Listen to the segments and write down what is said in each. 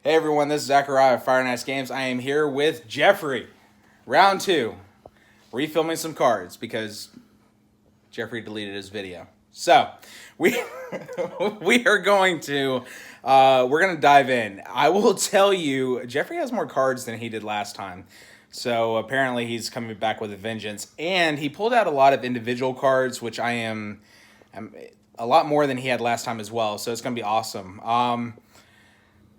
Hey everyone, this is Zachariah of Fire Nice Games. I am here with Jeffrey. Round 2. Refilming some cards because Jeffrey deleted his video. So, we are going to we're going to dive in. I will tell you, Jeffrey has more cards than he did last time. So, apparently he's coming back with a vengeance, and he pulled out a lot of individual cards, which I am a lot more than he had last time as well. So, it's going to be awesome.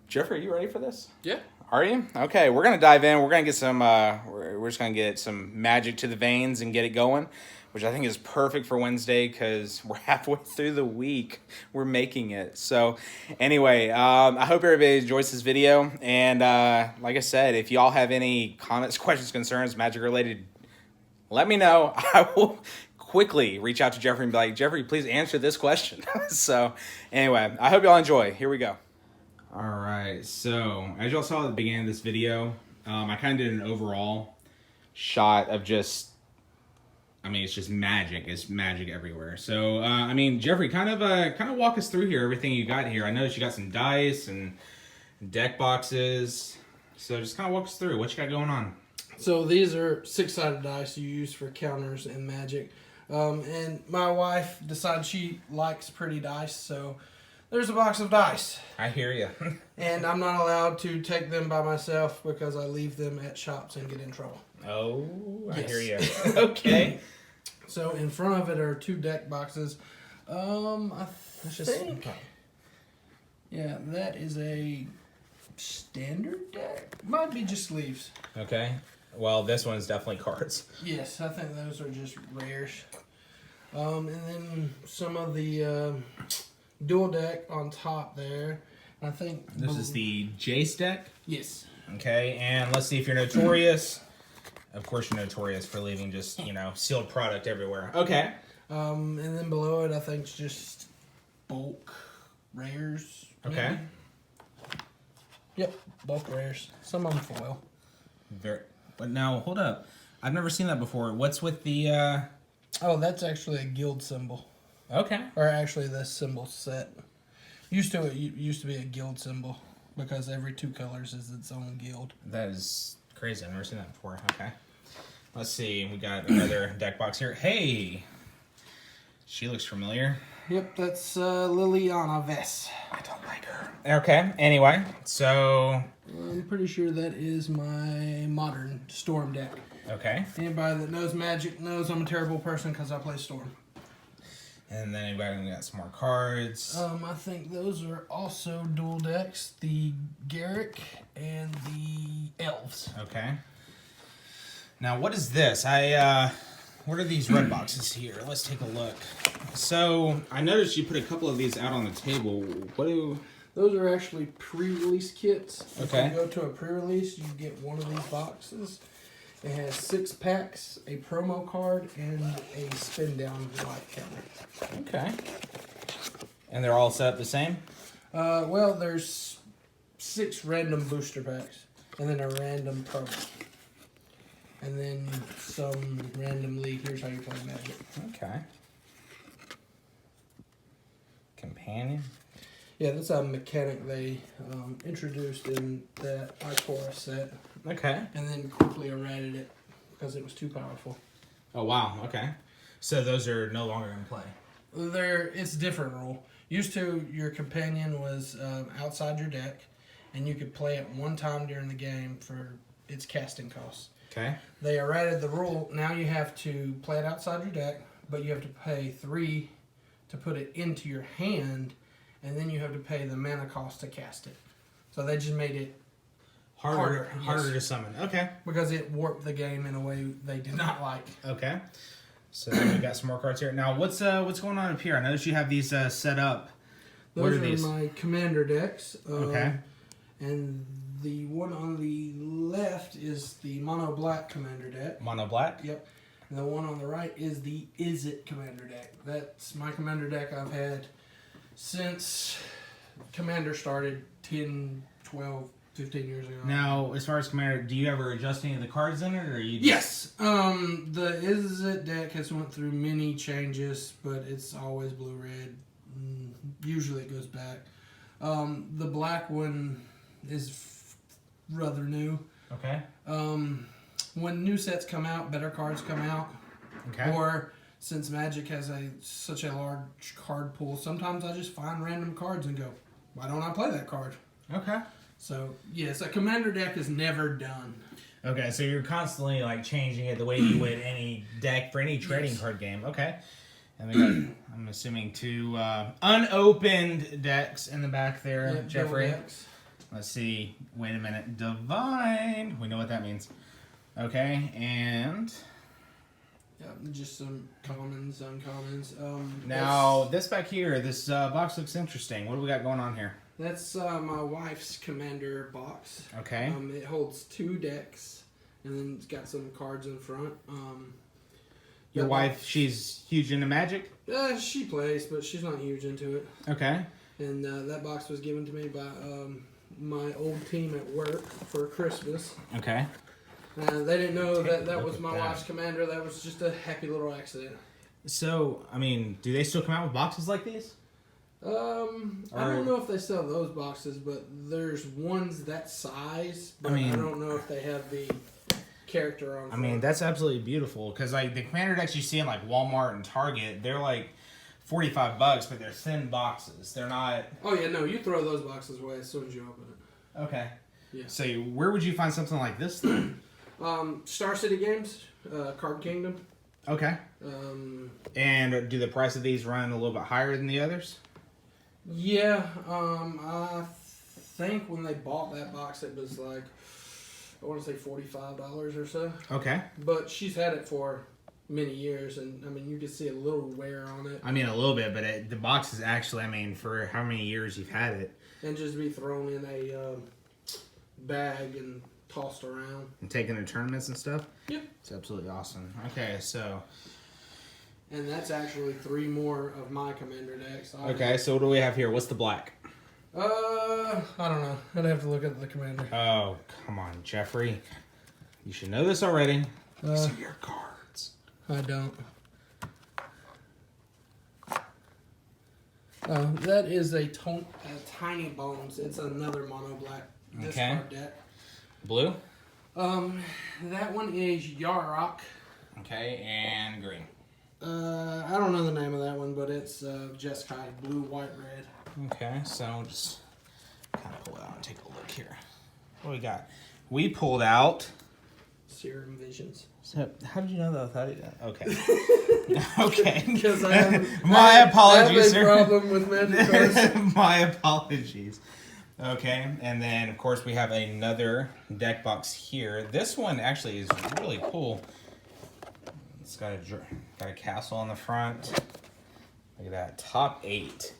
Jeffrey, are you ready for this? Yeah. Are you? Okay, we're gonna dive in. We're gonna get some. We're just gonna get some magic to the veins and get it going, which I think is perfect for Wednesday because we're halfway through the week. We're making it. So, anyway, I hope everybody enjoys this video. And like I said, if y'all have any comments, questions, concerns, magic related, let me know. I will quickly reach out to Jeffrey and be like, Jeffrey, please answer this question. So, anyway, I hope y'all enjoy. Here we go. Alright, so as y'all saw at the beginning of this video, I kind of did an overall shot of just, it's just magic. It's magic everywhere. So, Jeffrey, kind of walk us through here, everything you got here. I noticed you got some dice and deck boxes. So just kind of walk us through what you got going on. So these are 6-sided dice you use for counters and magic. And my wife decided she likes pretty dice, so there's a box of dice. I hear you. And I'm not allowed to take them by myself because I leave them at shops and get in trouble. Oh, I Yes. hear you. Okay. So in front of it are 2 deck boxes. I think. Yeah, that is a standard deck. Might be just sleeves. Okay. Well, this one's definitely cards. Yes, I think those are just rares. And then some of the dual deck on top there. I think This is the Jace deck. Yes. Okay, and let's see if you're notorious. Of course you're notorious for leaving just, sealed product everywhere. Okay. And then below it, I think it's just bulk rares. Maybe. Okay. Yep, bulk rares. Some of them foil. But now, hold up. I've never seen that before. What's with the, Oh, that's actually a guild symbol. Okay. Or actually, the symbol set. Used to be a guild symbol because every 2 colors is its own guild. That is crazy. I've never seen that before. Okay. Let's see. We got another deck box here. Hey! She looks familiar. Yep, that's Liliana Vess. I don't like her. Okay. Anyway, so I'm pretty sure that is my modern Storm deck. okay. Anybody that knows Magic knows I'm a terrible person because I play Storm. And then we got some more cards. I think those are also dual decks. The Garrick and the Elves. Okay. Now, what is this? What are these red boxes here? Let's take a look. So, I noticed you put a couple of these out on the table. Those are actually pre-release kits. Okay. If you go to a pre-release, you get one of these boxes. It has 6 packs, a promo card, and a spin down life counter. Okay. And they're all set up the same? Well, there's 6 random booster packs, and then a random promo. And then some randomly, here's how you play Magic. Okay. Companion? Yeah, that's a mechanic they introduced in that Ikora set. Okay. And then quickly errated it because it was too powerful. Oh, wow. Okay. So those are no longer in play. It's a different rule. Used to, your companion was outside your deck, and you could play it 1 time during the game for its casting costs. Okay. They errated the rule. Now you have to play it outside your deck, but you have to pay 3 to put it into your hand, and then you have to pay the mana cost to cast it. So they just made it harder yes. to summon. Okay. because it warped the game in a way they did not like. Okay. So then we got some more cards here. Now, what's going on up here? I noticed you have these set up. Those what are are these? my commander decks. Okay. And the one on the left is the mono black commander deck. Mono black? Yep. And the one on the right is the Is It commander deck. That's my commander deck I've had since Commander started 10, 12, 15 years ago. Now, as far as Commander, do you ever adjust any of the cards in it, or you? Yes. The Is It deck has went through many changes, but it's always blue-red. Usually it goes back. The black one is rather new. Okay. When new sets come out, better cards come out. Okay. Or since Magic has such a large card pool, sometimes I just find random cards and go, why don't I play that card? Okay. So, yes, a commander deck is never done. Okay, so you're constantly like changing it the way you would any deck for any trading card game. Okay. And we got, I'm assuming, 2 unopened decks in the back there, Yep, Jeffrey. double decks. Let's see. Wait a minute. Divine. We know what that means. Okay, and Yeah, just some commons, uncommons. now this back here, this box looks interesting. What do we got going on here? That's my wife's commander box. Okay. It holds 2 decks, and then it's got some cards in front. Your that wife, box- she's huge into Magic? She plays, but she's not huge into it. Okay. And that box was given to me by my old team at work for Christmas. Okay. They didn't know Take a that look was at my that. wife's commander. That was just a happy little accident. So, I mean, do they still come out with boxes like these? I don't know if they sell those boxes, but there's ones that size. But I don't know if they have the character on. I mean, that's absolutely beautiful because like the commander decks you see in like Walmart and Target, they're like $45, but they're thin boxes. They're not. Oh yeah, no, you throw those boxes away as soon as you open it. Okay. Yeah. So where would you find something like this then? Star City Games, Card Kingdom. Okay. And do the price of these run a little bit higher than the others? Yeah, I think when they bought that box, it was like, I want to say $45 or so. Okay. But she's had it for many years, and I mean, you can see a little wear on it. I mean, a little bit, but the box is actually, I mean, for how many years you've had it. And just be thrown in a bag and tossed around. And taken to tournaments and stuff? Yep. It's absolutely awesome. Okay, so. And that's actually 3 more of my commander decks. Okay, so what do we have here? What's the black? I don't know. I'd have to look at the commander. Oh, come on, Jeffrey. You should know this already. These are your cards. I don't. That is a Tiny Bones. It's another mono black discard deck. Blue? That one is Yarok. Okay, and green. I don't know the name of that one, but it's Jeskai, blue, white, red. Okay, so we'll just kind of pull it out and take a look here. What do we got? We pulled out. Serum Visions. So, how did you know that without it? Okay. Okay. Because I have My apologies, I have a problem with magic cards. My apologies. Okay, and then of course we have another deck box here. This one actually is really cool. It's got a castle on the front. Look at that, top 8.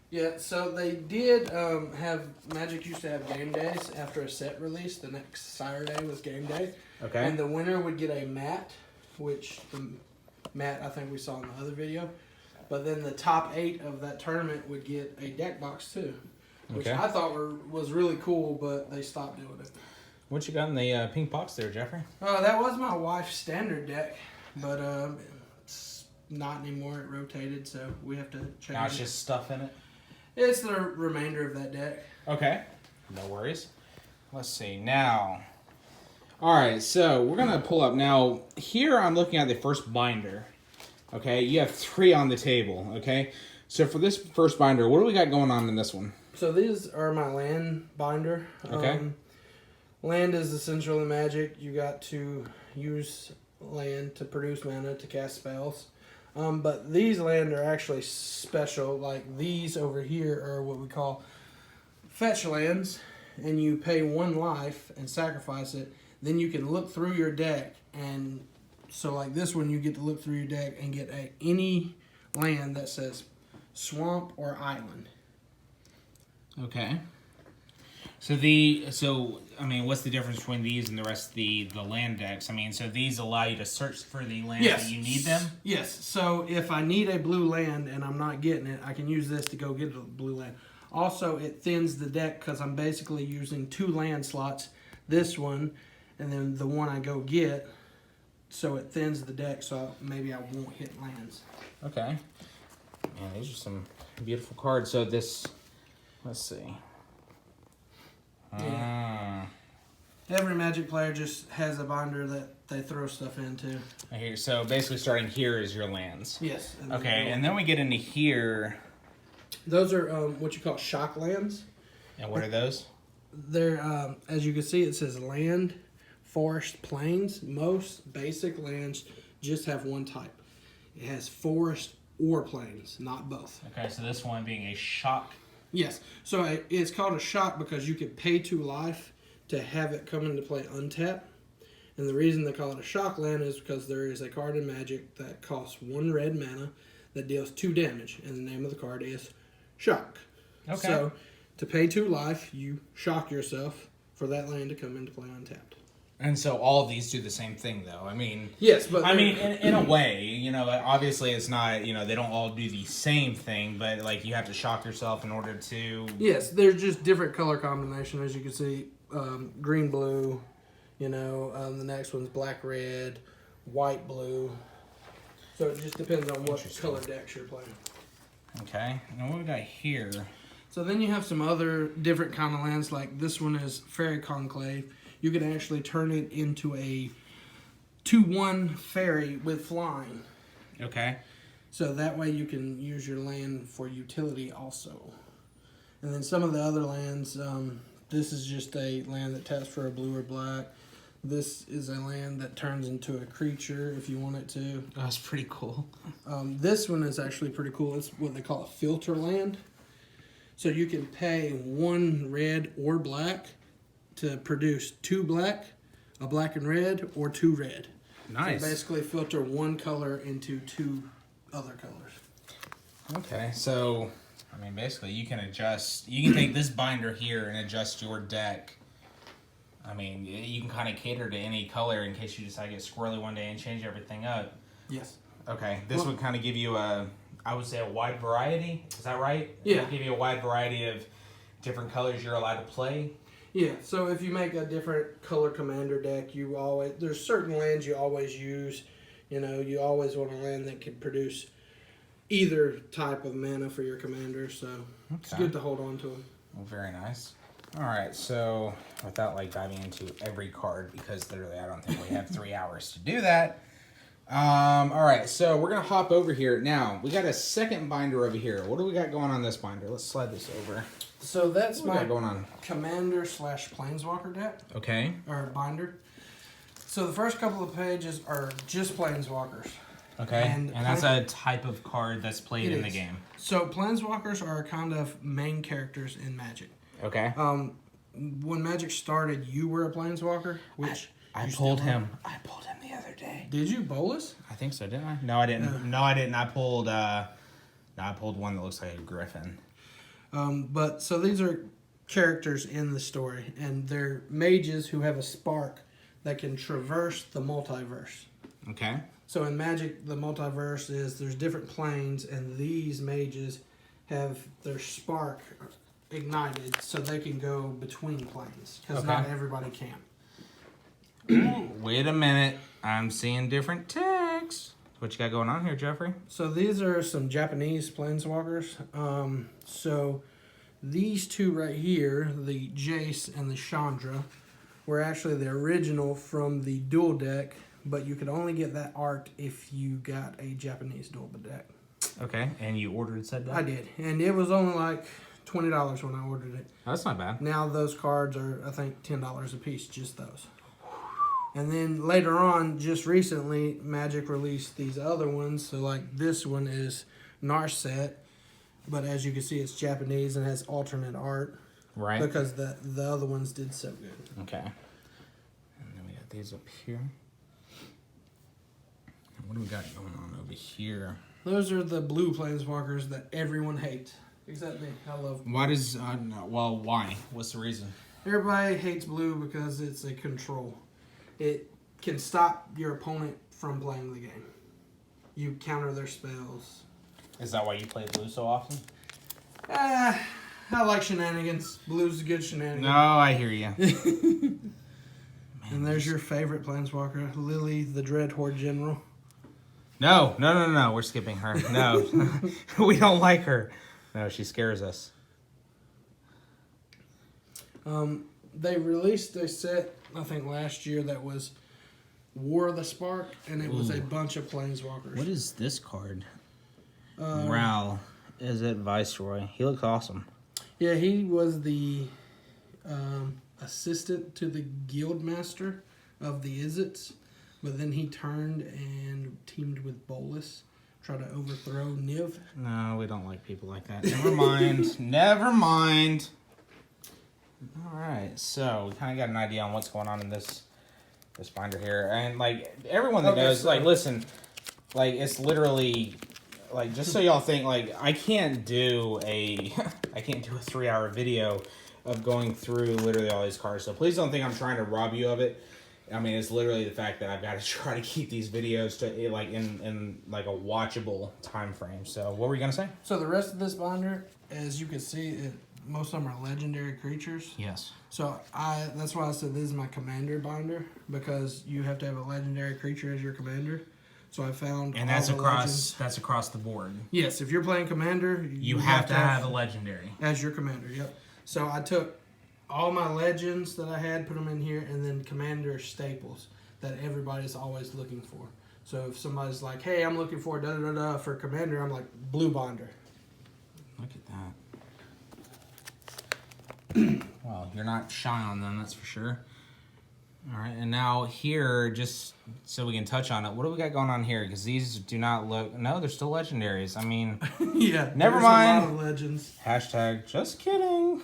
Yeah, so they did have Magic used to have game days after a set release. The next Saturday was game day. Okay. And the winner would get a mat, which the mat I think we saw in the other video. But then the top 8 of that tournament would get a deck box too, which Okay. I thought was really cool, but they stopped doing it. What you got in the pink box there, Jeffrey? That was my wife's standard deck, but it's not anymore. It rotated, so we have to change Now it's it. just stuff in it. It's the remainder of that deck. Okay. No worries. Let's see. Now. Alright, so we're going to pull up. Now, here I'm looking at the first binder. Okay, you have 3 on the table. Okay, so for this first binder, what do we got going on in this one? So these are my land binder. Okay. Land is essentially magic. You got to use land to produce mana to cast spells. But these land are actually special. Like these over here are what we call fetch lands. And you pay 1 life and sacrifice it. Then you can look through your deck. And so like this one, you get to look through your deck and get any land that says swamp or island. Okay. So I mean, what's the difference between these and the rest of the land decks? I mean, so these allow you to search for the land that you need them? Yes. So if I need a blue land and I'm not getting it, I can use this to go get a blue land. Also, it thins the deck because I'm basically using 2 land slots. This one, and then the one I go get. So it thins the deck so maybe I won't hit lands. Okay. Man, these are some beautiful cards. So this, let's see. Yeah. Every Magic player just has a binder that they throw stuff into. Here, so basically starting here is your lands. Yes. Okay, and then we get into here. Those are what you call shock lands. And what are those? They're, as you can see, it says land, forest, plains. Most basic lands just have one type. It has forest or plains, not both. Okay, so this one being a shock. Yes. So it's called a shock because you can pay 2 life to have it come into play untapped. And the reason they call it a shock land is because there is a card in Magic that costs 1 red mana that deals 2 damage. And the name of the card is Shock. Okay. So to pay 2 life, you shock yourself for that land to come into play untapped. And so all of these do the same thing, though. I mean, Yes, but I mean, in a way, you know, obviously it's not, you know, they don't all do the same thing, but like you have to shock yourself in order to. yes, there's just different color combination, as you can see. Green, blue, you know, the next one's black, red, white, blue. So it just depends on what color decks you're playing. Okay, and what we got here? So then you have some other different kind of lands, like this one is Fairy Conclave. You can actually turn it into a 2/1 fairy with flying. Okay. So that way you can use your land for utility also. And then some of the other lands, this is just a land that taps for a blue or black. This is a land that turns into a creature if you want it to. Oh, that's pretty cool. This one is actually pretty cool. It's what they call a filter land. So you can pay 1 red or black to produce 2 black, a black and red, or 2 red. Nice. So basically filter 1 color into 2 other colors. Okay, so I mean, basically, you can adjust. You can take this binder here and adjust your deck. I mean, you can kind of cater to any color in case you decide to get squirrely one day and change everything up. Yes. Okay, this would kind of give you I would say a wide variety. Is that right? Yeah. It'll give you a wide variety of different colors you're allowed to play. Yeah, so if you make a different color commander deck, there's certain lands you always use. You know, you always want a land that can produce either type of mana for your commander, so it's good to hold on to them. Well, very nice. All right, so without like diving into every card, because literally I don't think we have 3 hours to do that. All right, so we're gonna hop over here now. We got a second binder over here. What do we got going on this binder? Let's slide this over. So that's What do we my got going on? commander/planeswalker deck, Okay. or binder. So the first couple of pages are just planeswalkers. Okay. And that's a type of card that's played in the is. game. So planeswalkers are kind of main characters in Magic. Okay. When Magic started, you were a planeswalker, which I you pulled still are. him. I pulled him the other day. Did you bolus? I think so, didn't I? No, I didn't. No, I didn't. I pulled one that looks like a griffin. But so these are characters in the story, and they're mages who have a spark that can traverse the multiverse. Okay. So in Magic, the multiverse is there's different planes, and these mages have their spark ignited so they can go between planes, because not everybody can. Wait a minute. I'm seeing different text. What you got going on here, Jeffrey? So these are some Japanese planeswalkers. So these two right here, the Jace and the Chandra, were actually the original from the dual deck, but you could only get that art if you got a Japanese dual deck. Okay, and you ordered said deck? I did, and it was only like $20 when I ordered it. That's not bad. Now those cards are, I think, $10 a piece, just those. And then later on, just recently, Magic released these other ones. So like this one is Narset, but as you can see, it's Japanese and has alternate art. Right. Because the other ones did so good. Okay. And then we got these up here. What do we got going on over here? Those are the blue planeswalkers that everyone hates, except me. I love them. Why does no, well, why? What's the reason? Everybody hates blue because it's a control. It can stop your opponent from playing the game. You counter their spells. Is that why you play blue so often? I like shenanigans. Blue's a good shenanigan. No, I hear you. And there's your favorite planeswalker, Lily, the Dread Horde General. No. We're skipping her. No, we don't like her. No, she scares us. They released a set, I think, last year that was War of the Spark, and it was a bunch of Planeswalkers. What is this card? Uh, Ral. Is it Viceroy? He looks awesome. Yeah, he was the assistant to the Guildmaster of the Izzets, but then he turned and teamed with Bolus, try to overthrow Niv. No, we don't like people like that. Never mind. Never mind. All right, so we kind of got an idea on what's going on in this binder here, and like everyone that knows, like, listen, like it's literally, like, just so y'all think, like I can't do a 3-hour video of going through literally all these cards. So please don't think I'm trying to rob you of it. I mean, it's literally the fact that I've got to try to keep these videos to like in like a watchable time frame. So what were you gonna say? So the rest of this binder, as you can see, most of them are legendary creatures. Yes. So that's why I said this is my commander binder, because you have to have a legendary creature as your commander. So I found And all that's the across the board. Yes, if you're playing commander, You have to have a legendary. as your commander. Yep. So I took all my legends that I had, put them in here, and then commander staples that everybody's always looking for. So if somebody's like, "Hey, I'm looking for da da da da for commander," I'm like, blue binder. Look at that. Well, you're not shy on them, that's for sure. All right, and now here, just so we can touch on it, what do we got going on here? Because these do not look... No, they're still legendaries. I mean... Yeah. Never there's mind. A lot of legends. Hashtag just kidding.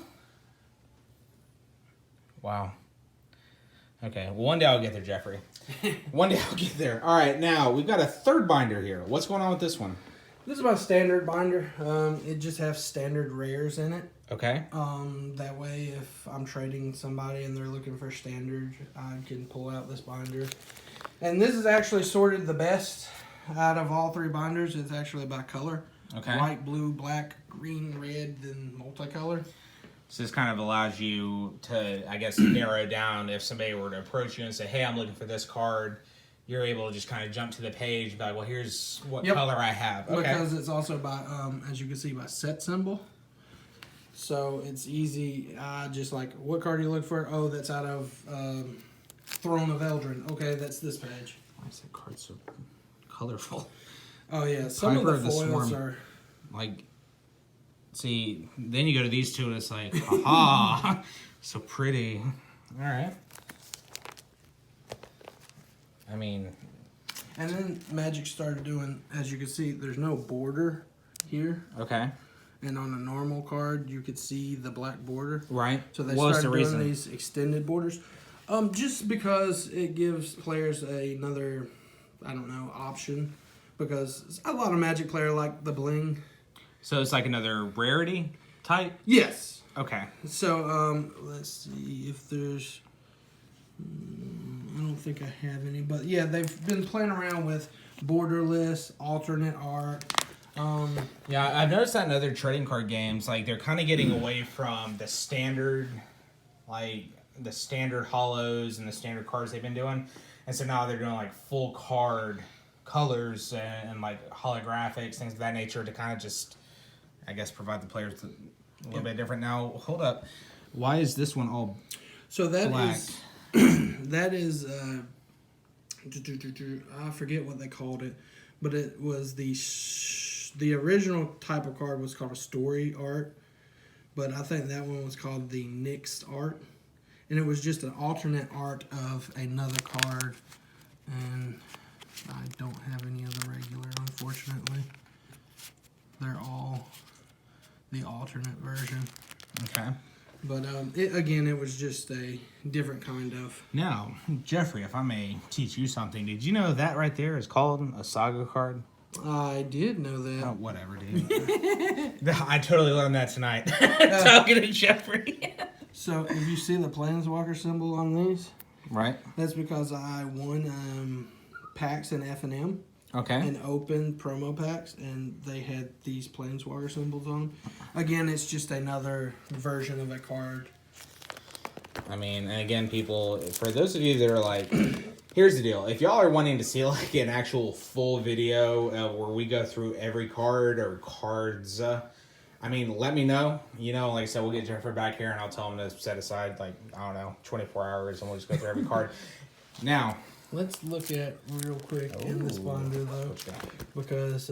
Wow. Okay, well, one day I'll get there, Jeffrey. One day I'll get there. All right, now, we've got a third binder here. What's going on with this one? This is my standard binder. It just has standard rares in it. Okay. That way, if I'm trading somebody and they're looking for standard, I can pull out this binder. And this is actually sorted the best out of all three binders. It's actually by color. Okay. White, blue, black, green, red, then multicolor. So this kind of allows you to, I guess, narrow down if somebody were to approach you and say, hey, I'm looking for this card. You're able to just kind of jump to the page and be like, well, here's what color I have. Okay. Because it's also by, as you can see, by set symbol. So it's easy. Just like, what card do you look for? Oh, that's out of Throne of Eldrin. Okay, that's this page. Why is that card so colorful? Oh, yeah. Some Piper of the foils are... Like, see, then you go to these two and it's like, aha, so pretty. All right. I mean... And then Magic started doing, as you can see, there's no border here. Okay. And on a normal card, you could see the black border. Right. So they What's started the doing reason? these extended borders. Just because it gives players another, I don't know, option. Because a lot of Magic players like the bling. So it's like another rarity type? Yes. Okay. So let's see if there's... I don't think I have any. But yeah, they've been playing around with borderless, alternate art. Yeah, I've noticed that in other trading card games, like they're kind of getting away from the standard, like the standard hollows and the standard cards they've been doing, and so now they're doing like full card colors and like holographics, things of that nature to kind of just, I guess, provide the players a little bit different. Now, hold up, why is this one all So that black? is that is I forget what they called it, but it was the original type of card was called a story art, but I think that one was called the Nixed art, and it was just an alternate art of another card, and I don't have any of the regular, unfortunately. They're all the alternate version. Okay. But it was just a different kind of. Now, Jeffrey, if I may teach you something, did you know that right there is called a saga card? I did know that. Oh, whatever, dude. I totally learned that tonight. Talking to Jeffrey. So, if you see the Planeswalker symbol on these, Right. that's because I won packs in F&M. Okay. And opened promo packs, and they had these Planeswalker symbols on them. Again, it's just another version of a card. I mean, and again, people, for those of you that are like, here's the deal. If y'all are wanting to see like an actual full video where we go through every card or cards, I mean, let me know. You know, like I said, we'll get Jeffery back here, and I'll tell him to set aside, like, I don't know, 24 hours, and we'll just go through every card. Now, let's look at real quick in this binder, though, what you got? because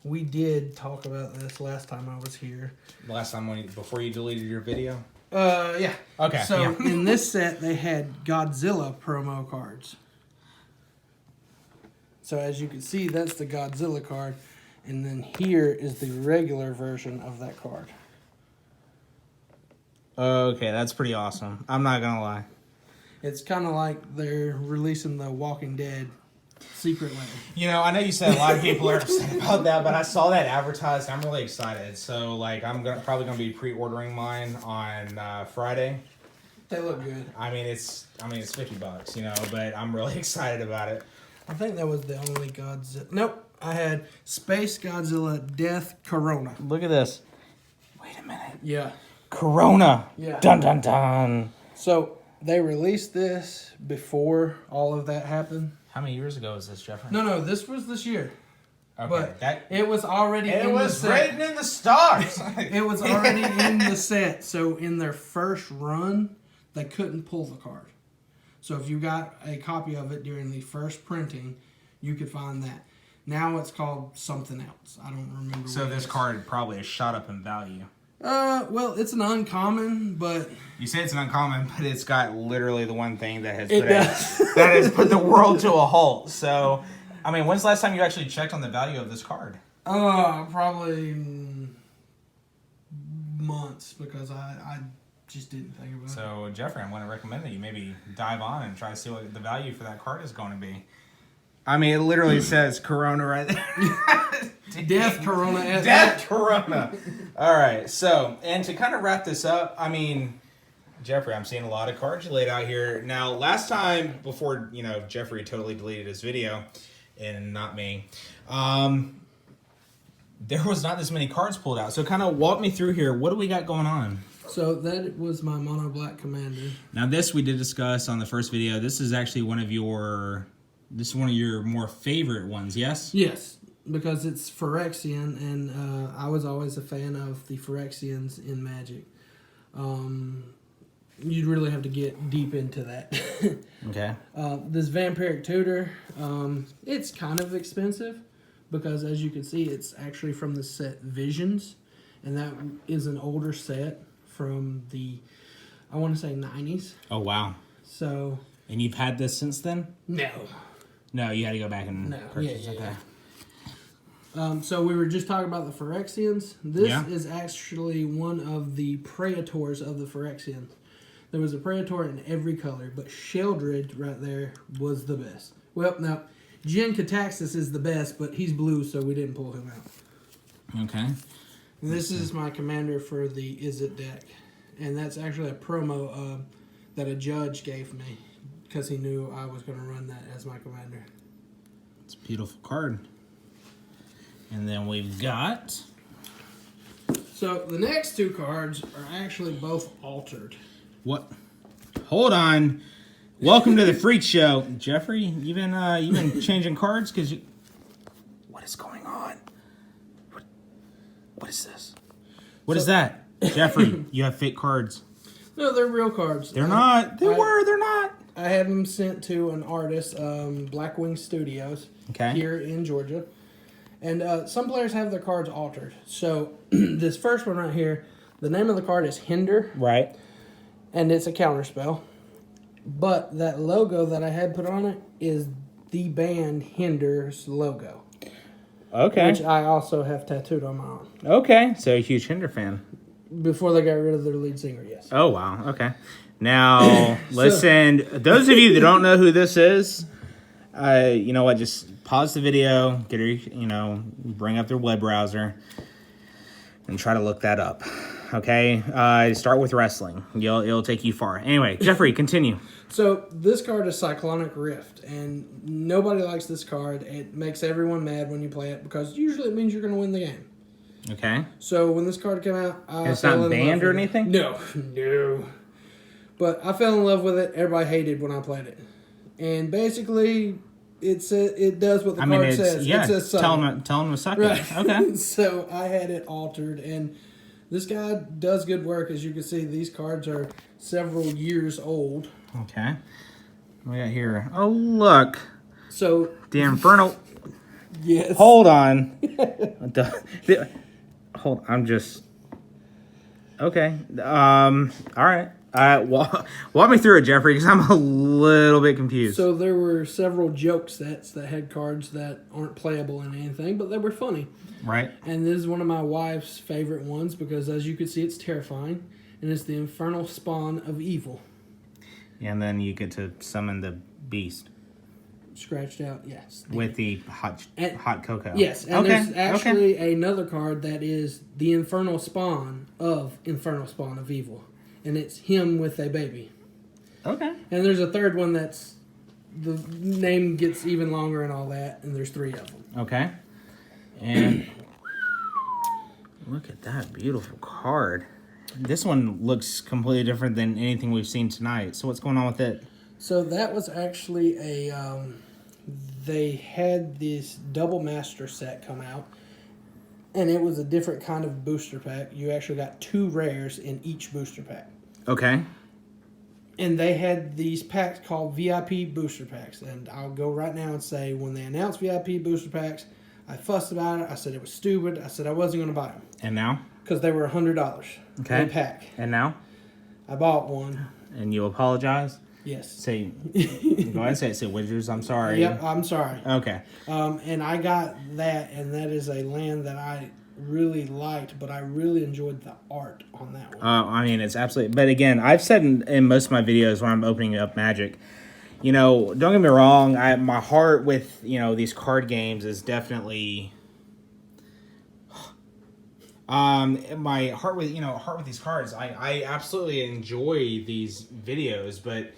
we did talk about this last time I was here. Last time before you deleted your video? Yeah. Okay. So yeah. in this set, they had Godzilla promo cards. So as you can see, that's the Godzilla card. And then here is the regular version of that card. Okay, that's pretty awesome. I'm not going to lie. It's kind of like they're releasing the Walking Dead secret lair. You know, I know you said a lot of people are upset about that, but I saw that advertised. I'm really excited. So, like, I'm probably going to be pre-ordering mine on Friday. They look good. I mean, it's $50, you know, but I'm really excited about it. I think that was the only Godzilla. Nope. I had Space Godzilla Death Corona. Look at this. Wait a minute. Yeah. Corona. Yeah. Dun, dun, dun. So they released this before all of that happened. How many years ago was this, Jeffery? No, this was this year. Okay. But it was already it was written in the stars. It was already in the set. So in their first run, they couldn't pull the card. So if you got a copy of it during the first printing, you could find that. Now it's called something else. I don't remember. So this card probably has shot up in value. Well, it's an uncommon, but You say it's an uncommon, but it's got literally the one thing that has does. that has put the world to a halt. So, I mean, when's the last time you actually checked on the value of this card? Probably months because I just didn't think about it. So, Jeffrey, I'm going to recommend that you maybe dive on and try to see what the value for that card is going to be. I mean, it literally says Corona right there. Death Corona. Death Corona. All right. So, and to kind of wrap this up, I mean, Jeffrey, I'm seeing a lot of cards you laid out here. Now, last time, before, you know, Jeffrey totally deleted his video, and not me, there was not this many cards pulled out. So kind of walk me through here. What do we got going on? So that was my Mono Black Commander. Now, this we did discuss on the first video. This is actually one of your more favorite ones, yes? Yes, because it's Phyrexian, and I was always a fan of the Phyrexians in Magic. You'd really have to get deep into that. Okay. This Vampiric Tutor, it's kind of expensive because, as you can see, it's actually from the set Visions, and that is an older set from the, I want to say, 90s. Oh, wow. So. And you've had this since then? No. No, you had to go back and purchase. Yeah. Okay. So we were just talking about the Phyrexians. This Yeah. is actually one of the Praetors of the Phyrexians. There was a Praetor in every color, but Sheldred right there was the best. Well, now, Jin Cataxis is the best, but he's blue, so we didn't pull him out. Okay. This is my commander for the Izzet deck. And that's actually a promo that a judge gave me because he knew I was going to run that as my commander. It's a beautiful card. And then we've got... So the next two cards are actually both altered. What? Hold on. Welcome to the Freak Show. Jeffrey, you've been changing cards because you... What is going on? What is this? What is that? Jeffrey, you have fake cards. No, they're real cards. They're not. They're not. I had them sent to an artist, Blackwing Studios, here in Georgia. And some players have their cards altered. So this first one right here, the name of the card is Hinder. Right. And it's a counterspell. But that logo that I had put on it is the band Hinder's logo. Okay. Which I also have tattooed on my arm. Okay. So a huge Hinder fan. Before they got rid of their lead singer, yes. Oh, wow. Okay. Now, listen, those of you that don't know who this is, you know what, just pause the video, bring up their web browser, and try to look that up. Okay? Start with wrestling. It'll take you far. Anyway, Jeffrey, continue. So, this card is Cyclonic Rift, and nobody likes this card. It makes everyone mad when you play it, because usually it means you're going to win the game. Okay. So, when this card came out, it's not banned or anything? No. But I fell in love with it. Everybody hated when I played it. And basically, it does what the card says. Yeah, It says tell suck him to suck it. Right. Okay. So I had it altered, and this guy does good work. As you can see, these cards are several years old. Okay. What we got here? Oh, look. So The Infernal. yes. Hold on. Hold. I'm just. Okay. All right. Walk me through it, Jeffrey, because I'm a little bit confused. So there were several joke sets that had cards that aren't playable in anything, but they were funny. Right. And this is one of my wife's favorite ones because, as you can see, it's terrifying, and it's the Infernal Spawn of Evil. And then you get to summon the beast Scratched out, yes. with the hot cocoa. Yes, and there's actually another card that is the Infernal Spawn of Evil, and it's him with a baby. Okay. And there's a third one that's the name gets even longer and all that, and there's 3 of them. Okay. And look at that beautiful card. This one looks completely different than anything we've seen tonight. So what's going on with it? So that was actually they had this double master set come out, and it was a different kind of booster pack. You actually got 2 rares in each booster pack. Okay. And they had these packs called VIP booster packs. And I'll go right now and say, when they announced VIP booster packs, I fussed about it. I said it was stupid. I said I wasn't going to buy them. And now? Because they were $100 Okay. a pack. And now? I bought one. And you apologize? Yes. Say, go ahead and say it. Say, Wizards, I'm sorry. Yep, I'm sorry. Okay. And I got that, and that is a land that I really liked, but I really enjoyed the art on that one. I mean, it's absolutely... But again, I've said in most of my videos when I'm opening up Magic, you know, don't get me wrong, my heart with, you know, these card games is definitely... my heart with these cards. I absolutely enjoy these videos, but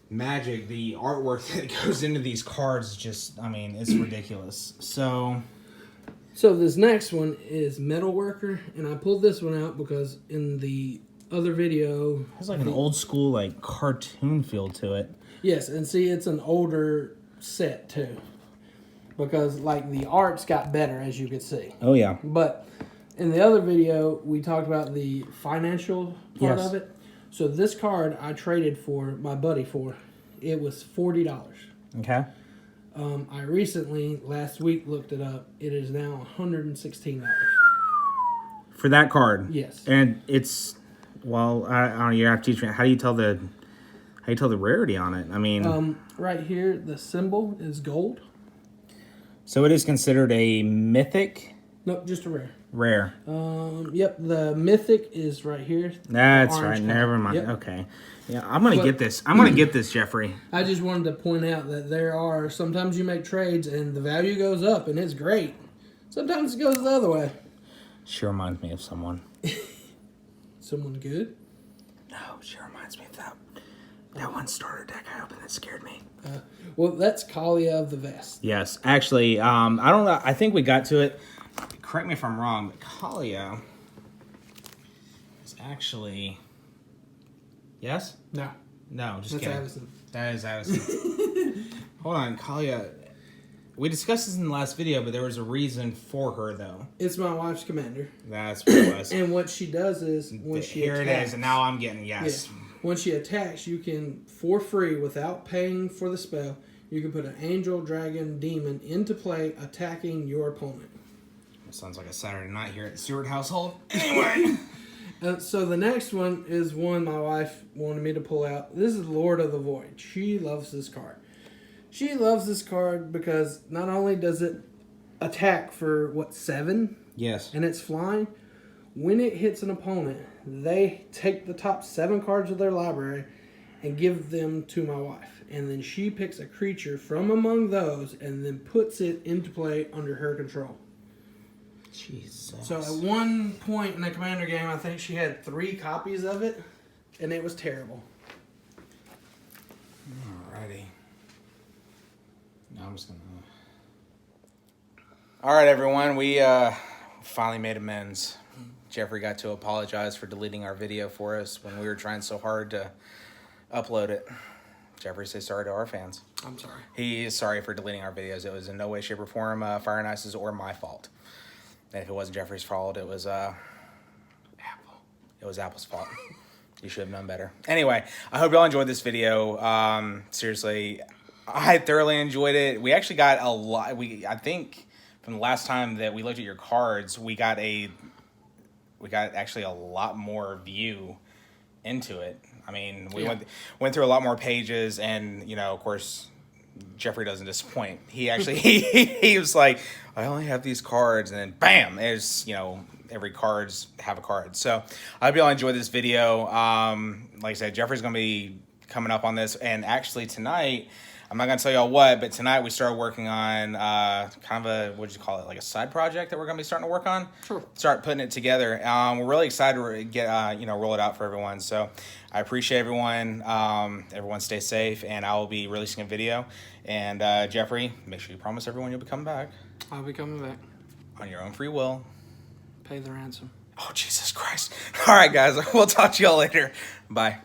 Magic, the artwork that goes into these cards, just, I mean, it's ridiculous. So this next one is Metalworker, and I pulled this one out because in the other video... It's like an old school, like, cartoon feel to it. Yes, and see, it's an older set, too. Because, like, the art's got better, as you can see. Oh, yeah. But in the other video, we talked about the financial part of it. So this card I traded for my buddy for. It was $40. Okay. I recently, last week, looked it up. It is now $116. For that card? Yes. And it's, well, I don't know, you have to teach me, how do you tell the rarity on it? I mean... right here, the symbol is gold. So it is considered a mythic? Nope, just a rare. Rare. Yep, the mythic is right here. That's right. color. Never mind. Yep. Okay. Yeah, I'm gonna get this. I'm gonna get this, Jeffrey. I just wanted to point out that there are sometimes you make trades and the value goes up and it's great. Sometimes it goes the other way. She reminds me of someone. Someone good? No, she reminds me of that one starter deck I opened that scared me. Well, that's Kalia of the Vest. Yes, actually, I don't know. I think we got to it. Correct me if I'm wrong, but Kalia is actually... Yes? No. No, just That's kidding. Addison. That is Addison. Hold on, Kalia. We discussed this in the last video, but there was a reason for her, though. It's my wife's commander. That's what it was. And what she does is when she Here attacks... it is, and now I'm getting yes. Yeah, when she attacks, you can, for free, without paying for the spell, you can put an angel, dragon, demon into play, attacking your opponent. Sounds like a Saturday night here at the Stewart household. Anyway. So the next one is one my wife wanted me to pull out. This is Lord of the Void. She loves this card. She loves this card because not only does it attack for, 7? Yes. And it's flying. When it hits an opponent, they take the top 7 cards of their library and give them to my wife. And then she picks a creature from among those and then puts it into play under her control. Jesus. So at one point in the Commander game, I think she had 3 copies of it, and it was terrible. Alrighty. Now I'm just gonna... All right, everyone. We finally made amends. Jeffrey got to apologize for deleting our video for us when we were trying so hard to upload it. Jeffrey, say sorry to our fans. I'm sorry. He is sorry for deleting our videos. It was in no way, shape, or form Fire and Ice's or my fault. And if it wasn't Jeffrey's fault, it was Apple. It was Apple's fault. You should have known better. Anyway, I hope y'all enjoyed this video. Seriously, I thoroughly enjoyed it. We actually got a lot. I think from the last time that we looked at your cards, we got actually a lot more view into it. I mean, we went through a lot more pages, and of course, Jeffrey doesn't disappoint. He actually he was like, I only have these cards, and then bam, there's every cards have a card. So I hope y'all enjoyed this video. Like I said, Jeffrey's gonna be coming up on this, and actually tonight, I'm not gonna tell y'all what, but tonight we started working on kind of a, what'd you call it, like a side project that we're gonna be starting to work on. Sure. Start putting it together. We're really excited to get roll it out for everyone. So I appreciate everyone. Everyone stay safe, and I will be releasing a video. And Jeffrey, make sure you promise everyone you'll be coming back I'll be coming back. on your own free will. Pay the ransom. Oh, Jesus Christ. All right, guys. We'll talk to y'all later. Bye.